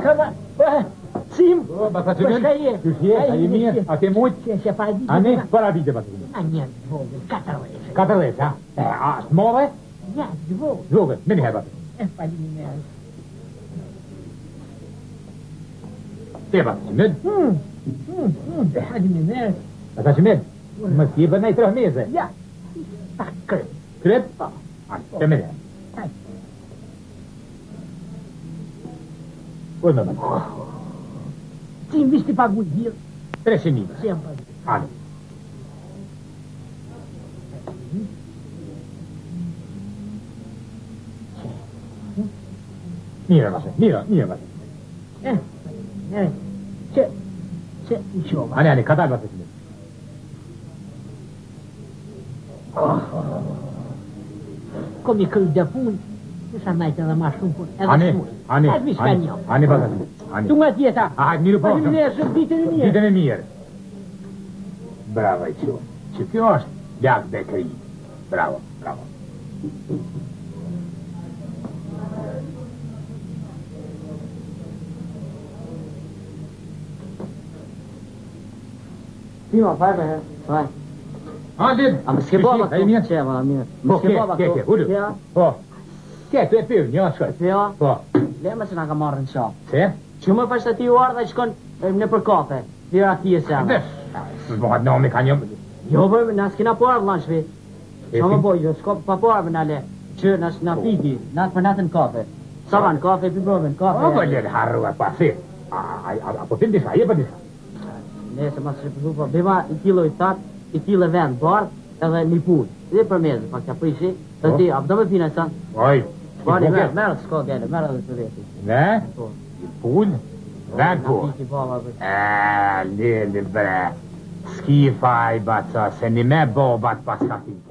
kava. Sim. Bata që mërë? Qëshje? A je mirë? A ke mujtë? A ne? Para vite, bata që mërë? A një dvogë, 4 4 ha? A smove? Ja, dvogë. Dvogë, me njëherë, bata. Faleminderit. Te, bata që mërë? Faleminderit. Bata që mërë? Më s'je bërë nej 3 meze? Ja, ta krep. Krep? A, te me njëherë. Oj, me bata. Ti më vishti pagu i dhirë? 300.000. Sempre. Ale. Mira, bata, mira, bata. C'è il giovane. Ane, katar bata që mërë. Kom i këllë dëpun, nësa najtë edhe ma shumë pun. Ane, ane bata që mërë. Tu nga tjeta. Hajtë, miru po. Faleminderit, ditën e mirë. Ditën e mirë. Bravo, që. Që kjo është jak bekri. Bravo, bravo. Ti ma faj me herë. Faj. Hajtë. A më s'ke baba Ai mirë. Që ma mirë. Po, ke, ullu. Po. Ke, tu e pyrë, një shkoj. Jo. Po. Lema që nga ka marrë në shop. Se? Që më fashtë ati u ardha që shkon në për kafe. Dira ati e se anë. Së bëhat nomi ka një... Jo, për na s'kina po ardhë lanë shpi. Që më boj, jo, s'ko pa po ardhë në ale. Që na piti, natë për natën kafe. Sa vanë kafe, pi brovën, kafe. O, për lërë harruar, pa se. A po tim disa, je për disa. Nese, ma së shqipëzu, po bima i kilo i tatë, i kilo vend, bardh, edhe një punë. Dhe për mezë, pak që prishi, të ti, a pëdo me pina sa? Oj, Bani, merë s'ko gjelë, merë edhe të veti. ne? Pull? Vend po. Piti baba, për. Lili bre. Ski faj, baca, se një me bobat pas ka piti.